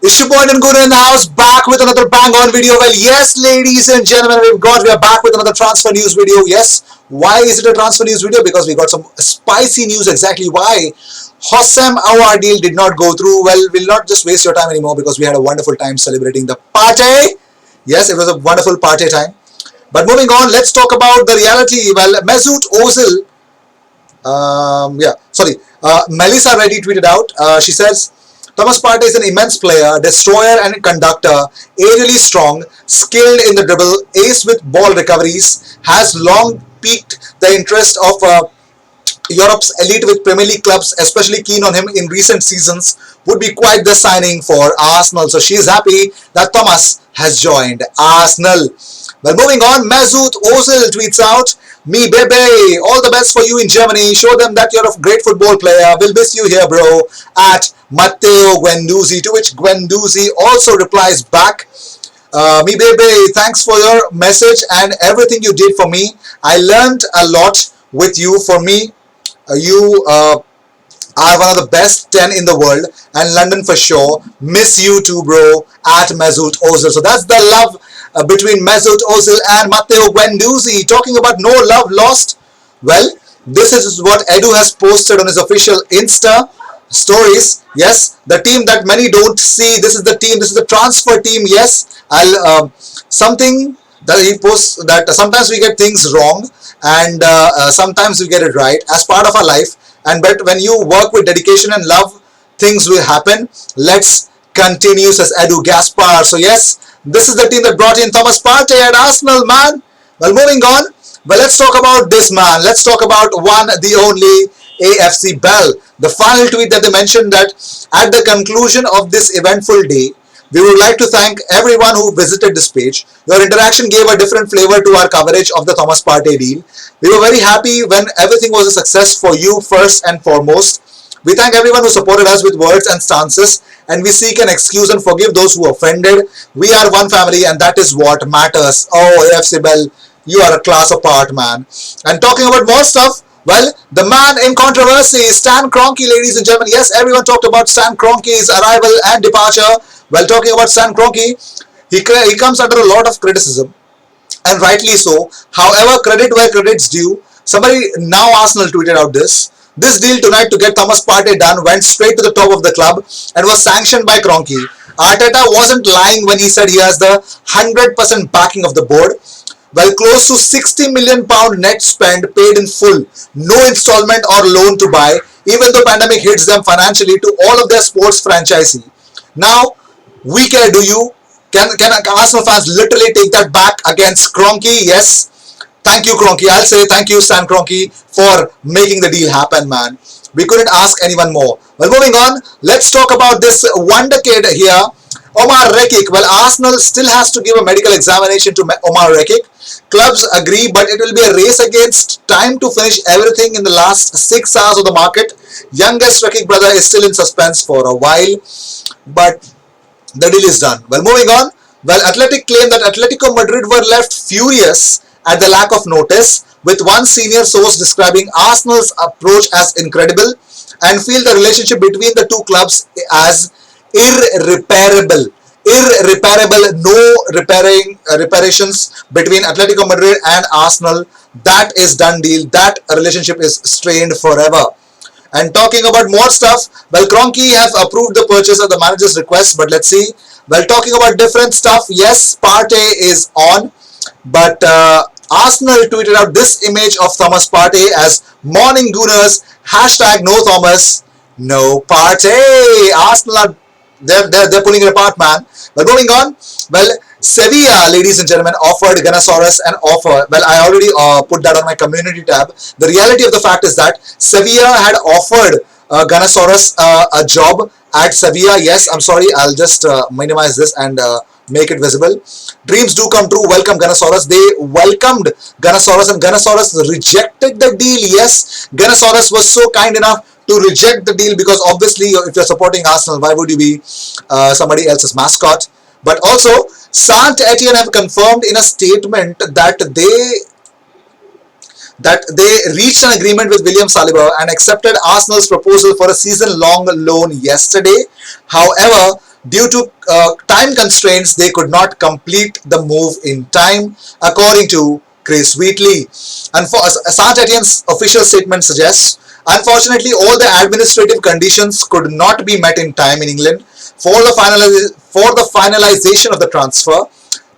It's your boy Guru in the house, back with another bang on video. Well, yes, ladies and gentlemen, we are back with another transfer news video. Yes, why is it a transfer news video? Because we got some spicy news. Exactly why Hossam Aouar deal did not go through. Well, we'll not just waste your time anymore because we had a wonderful time celebrating the party. Yes, it was a wonderful party time. But moving on, let's talk about the reality. Well, Mesut Ozil, Melissa Reddy tweeted out. She says, Thomas Partey is an immense player, destroyer and conductor, aerially strong, skilled in the dribble, ace with ball recoveries, has long piqued the interest of Europe's elite with Premier League clubs, especially keen on him in recent seasons, would be quite the signing for Arsenal. So she's happy that Thomas has joined Arsenal. Well, moving on, Mesut Ozil tweets out, "Me bebe, all the best for you in Germany. Show them that you're a great football player. We'll miss you here, bro." At Matteo Guendouzi, to which Guendouzi also replies back, "Me bebe, thanks for your message and everything you did for me. I learned a lot with you. For me, you are one of the best 10 in the world, and London for sure. Miss you too, bro." At Mesut Ozil. So that's the love between Mesut Ozil and Matteo Guendouzi. Talking about no love lost. Well, this is what Edu has posted on his official Insta stories. Yes, the team that many don't see. This is the team. This is the transfer team. Yes, I'll something that he posts, that sometimes we get things wrong and sometimes we get it right as part of our life. And but when you work with dedication and love, things will happen. Let's continue, says Edu Gaspar. So yes, this is the team that brought in Thomas Partey at Arsenal, man. Well, moving on. Well, let's talk about this man. Let's talk about one, the only AFC Bell. The final tweet that they mentioned, that at the conclusion of this eventful day, we would like to thank everyone who visited this page. Your interaction gave a different flavor to our coverage of the Thomas Partey deal. We were very happy when everything was a success for you first and foremost. We thank everyone who supported us with words and stances, and we seek an excuse and forgive those who offended. We are one family, and that is what matters. Oh, AFC Bell, you are a class apart, man. And talking about more stuff, well, the man in controversy, Stan Kroenke, ladies and gentlemen. Yes, everyone talked about Stan Kroenke's arrival and departure. Well, talking about Stan Kroenke, he comes under a lot of criticism, and rightly so. However, credit where credit's due. Somebody, now Arsenal, tweeted out this. This deal tonight to get Thomas Partey done went straight to the top of the club and was sanctioned by Kroenke. Arteta wasn't lying when he said he has the 100% backing of the board. Well, close to £60 million net spend paid in full, no installment or loan to buy, even though pandemic hits them financially, to all of their sports franchisee. Now, we care, do you? Can Arsenal fans literally take that back against Kroenke? Yes. Thank you, Kroenke. I'll say thank you, Stan Kroenke, for making the deal happen, man. We couldn't ask anyone more. Well, moving on, let's talk about this wonder kid here, Omar Rekik. Well, Arsenal still has to give a medical examination to Omar Rekik. Clubs agree, but it will be a race against time to finish everything in the last 6 hours of the market. Youngest Rekik brother is still in suspense for a while, but the deal is done. Well, moving on. Well, Athletic claimed that Atletico Madrid were left furious at the lack of notice, with one senior source describing Arsenal's approach as incredible and feel the relationship between the two clubs as irreparable. Irreparable, no reparations between Atletico Madrid and Arsenal. That is done deal. That relationship is strained forever. And talking about more stuff, well, Kroenke have approved the purchase at the manager's request, but let's see. Well, talking about different stuff, yes, Partey is on, but Arsenal tweeted out this image of Thomas Partey as "Morning Gooners, hashtag no Thomas, no Partey." Arsenal are they're pulling it apart, man. But moving on, well, Sevilla, ladies and gentlemen, offered Gunnasaurus an offer. Well, I already put that on my community tab. The reality of the fact is that Sevilla had offered Gunnasaurus a job at Sevilla. Yes, I'm sorry, I'll just minimize this and make it visible. Dreams do come true. Welcome, Gunnasaurus. They welcomed Gunnasaurus, and Gunnasaurus rejected the deal. Yes, Gunnasaurus was so kind enough to reject the deal because obviously, if you're supporting Arsenal, why would you be somebody else's mascot? But also, Saint Etienne have confirmed in a statement that they reached an agreement with William Saliba and accepted Arsenal's proposal for a season-long loan yesterday. However, due to time constraints, they could not complete the move in time, according to Chris Wheatley. And for Saint-Etienne's official statement suggests, unfortunately, all the administrative conditions could not be met in time in England for the finalization of the transfer.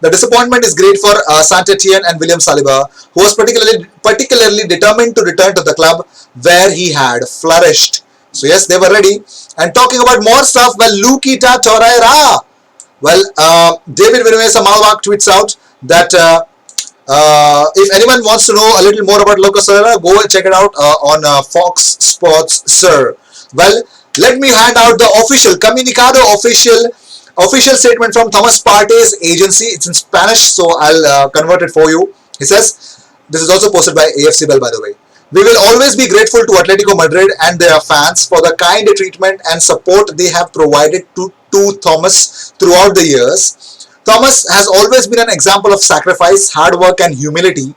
The disappointment is great for Saint-Etienne and William Saliba, who was particularly determined to return to the club where he had flourished. So yes, they were ready. And talking about more stuff, well, Lukita Torreira. Well, David Vinuesa Malwak tweets out that if anyone wants to know a little more about Lucas Torreira, go and check it out on Fox Sports, sir. Well, let me hand out the official Comunicado official statement from Thomas Partey's agency. It's in Spanish, so I'll convert it for you. He says, this is also posted by AFC Bell, by the way. We will always be grateful to Atletico Madrid and their fans for the kind treatment and support they have provided to Thomas throughout the years. Thomas has always been an example of sacrifice, hard work and humility,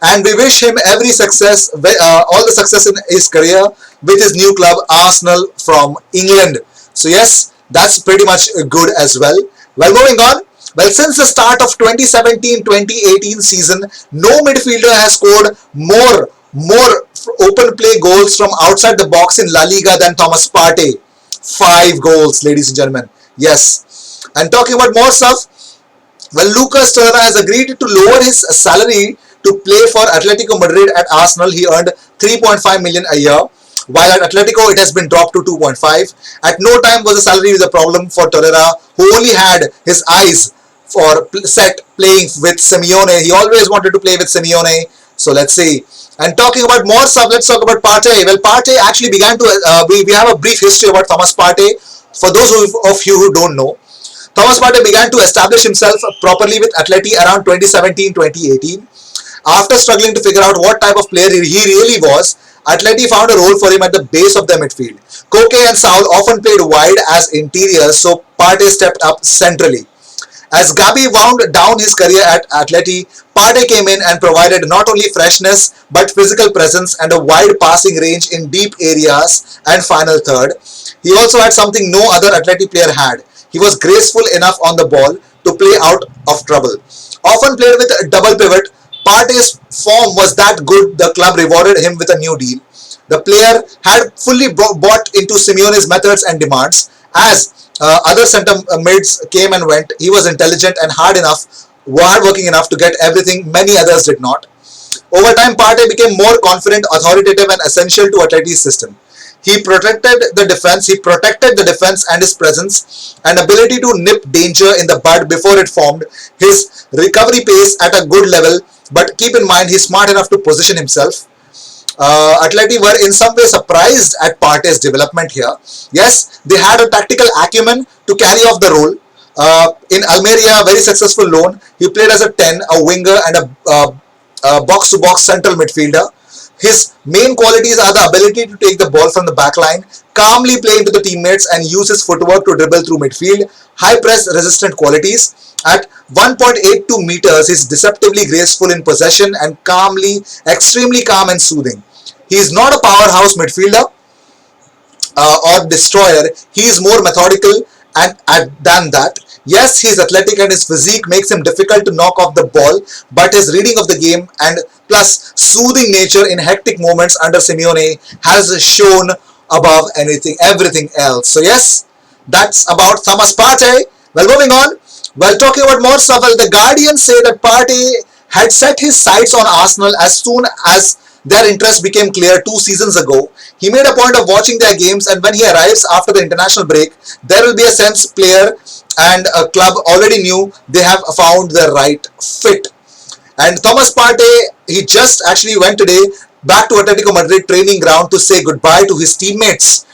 and we wish him every success, all the success in his career with his new club, Arsenal from England. So yes, that's pretty much good as well. Well, moving on. Well, since the start of 2017-2018 season, no midfielder has scored more open play goals from outside the box in La Liga than Thomas Partey. 5 goals, ladies and gentlemen. Yes. And talking about more stuff, well, Lucas Torreira has agreed to lower his salary to play for Atletico Madrid. At Arsenal, he earned 3.5 million a year, while at Atletico it has been dropped to 2.5. At no time was the salary the problem for Torreira, who only had his eyes set playing with Simeone. He always wanted to play with Simeone. So let's see. And talking about more stuff, let's talk about Partey. Well, Partey actually began to, we have a brief history about Thomas Partey. For those of you who don't know, Thomas Partey began to establish himself properly with Atleti around 2017-2018. After struggling to figure out what type of player he really was, Atleti found a role for him at the base of their midfield. Koke and Saul often played wide as interiors, so Partey stepped up centrally. As Gabi wound down his career at Atleti, Partey came in and provided not only freshness but physical presence and a wide passing range in deep areas and final third. He also had something no other Atleti player had. He was graceful enough on the ball to play out of trouble. Often played with a double pivot, Partey's form was that good the club rewarded him with a new deal. The player had fully bought into Simeone's methods and demands. As other centre mids came and went, he was intelligent and hard-working enough to get everything many others did not. Over time, Partey became more confident, authoritative and essential to Atleti's system. He protected the defense and his presence and ability to nip danger in the bud before it formed. His recovery pace at a good level, but keep in mind he's smart enough to position himself. Atleti were in some way surprised at Partey's development here. Yes, they had a tactical acumen to carry off the role. In Almeria, very successful loan, he played as a 10, a winger and a box-to-box central midfielder. His main qualities are the ability to take the ball from the back line, calmly play into the teammates and use his footwork to dribble through midfield, high press resistant qualities. At 1.82 meters, he's deceptively graceful in possession and extremely calm and soothing. He is not a powerhouse midfielder or destroyer. He is more methodical than that. Yes, he is athletic and his physique makes him difficult to knock off the ball, but his reading of the game and plus soothing nature in hectic moments under Simeone has shown above everything else. So yes, that's about Thomas Partey. Well, moving on. Well, talking about more stuff, well, the Guardians say that Partey had set his sights on Arsenal as soon as their interest became clear 2 seasons ago. He made a point of watching their games, and when he arrives after the international break, there will be a sense player and a club already knew they have found the right fit. And Thomas Partey, he just actually went today back to Atletico Madrid training ground to say goodbye to his teammates.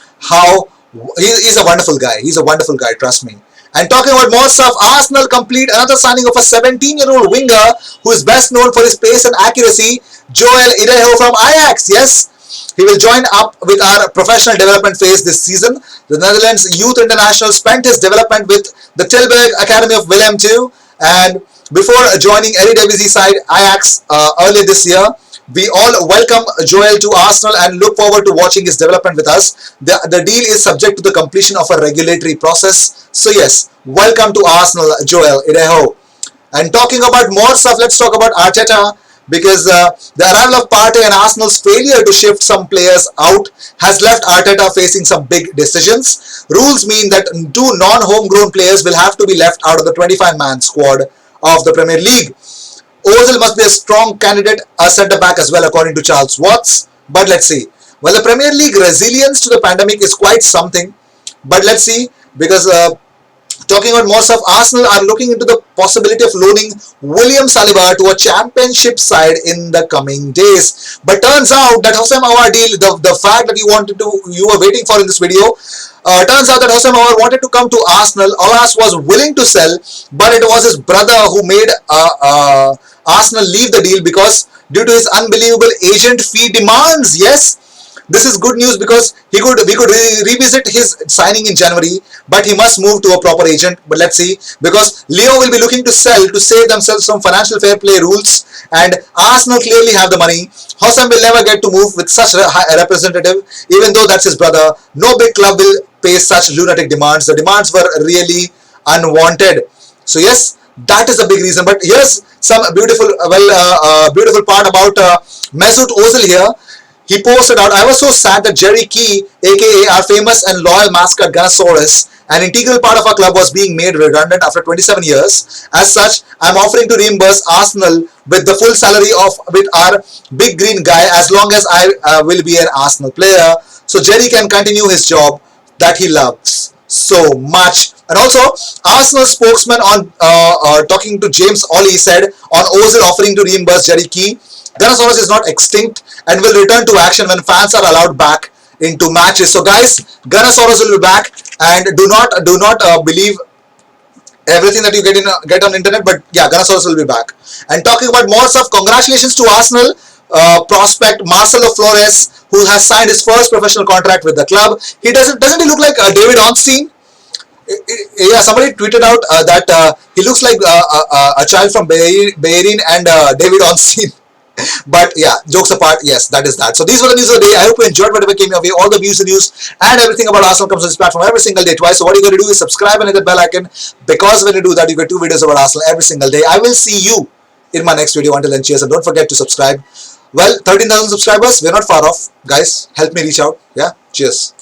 He's a wonderful guy. He's a wonderful guy, trust me. And talking about more stuff, Arsenal complete another signing of a 17-year-old winger who is best known for his pace and accuracy, Joel Irejo from Ajax. Yes, he will join up with our professional development phase this season. The Netherlands Youth International spent his development with the Tilburg Academy of Willem II, and before joining Eredivisie side Ajax earlier this year. We all welcome Joel to Arsenal and look forward to watching his development with us. The deal is subject to the completion of a regulatory process. So yes, welcome to Arsenal, Joel. Ideho. And talking about more stuff, let's talk about Arteta, because the arrival of Partey and Arsenal's failure to shift some players out has left Arteta facing some big decisions. Rules mean that two non-homegrown players will have to be left out of the 25-man squad of the Premier League. Ozil must be a strong candidate, a centre-back as well, according to Charles Watts. But let's see. Well, the Premier League resilience to the pandemic is quite something. But let's see, because talking about more stuff, Arsenal are looking into the possibility of loaning William Saliba to a championship side in the coming days. But turns out that Hossein Aouar deal, the fact that you were waiting for in this video, turns out that Hossein Aouar wanted to come to Arsenal. Aouar was willing to sell, but it was his brother who made Arsenal leave the deal because due to his unbelievable agent fee demands. Yes, this is good news because we could revisit his signing in January, but he must move to a proper agent. But let's see, because Leo will be looking to sell to save themselves from financial fair play rules, and Arsenal clearly have the money. Hossam will never get to move with such a high representative, even though that's his brother. No big club will pay such lunatic demands. The demands were really unwanted. So yes, that is a big reason. But here's some beautiful, beautiful part about Mesut Ozil here. He posted out, I was so sad that Jerry Key, aka our famous and loyal mascot Gunnosaurus, an integral part of our club, was being made redundant after 27 years. As such, I'm offering to reimburse Arsenal with the full salary with our big green guy as long as I will be an Arsenal player. So Jerry can continue his job that he loves so much. And also, Arsenal spokesman on talking to James Ollie said on Ozil offering to reimburse Jerry Key, Gunnosaurus is not extinct and will return to action when fans are allowed back into matches. So guys, Gunnosaurus will be back, and do not believe everything that you get on internet. But yeah, Gunnosaurus will be back. And talking about more stuff, congratulations to Arsenal prospect Marcelo Flores, who has signed his first professional contract with the club. He doesn't he look like David Ornstein? Yeah, somebody tweeted out that he looks like a child from Bahrain and David Ornstein. But yeah, jokes apart, yes, that is that. So these were the news of the day. I hope you enjoyed whatever came your way. All the views and news and everything about Arsenal comes on this platform every single day, twice. So what you're going to do is subscribe and hit the bell icon, because when you do that, you get 2 videos about Arsenal every single day. I will see you in my next video. Until then, cheers, and don't forget to subscribe. Well, 13,000 subscribers, we're not far off. Guys, help me reach out. Yeah, cheers.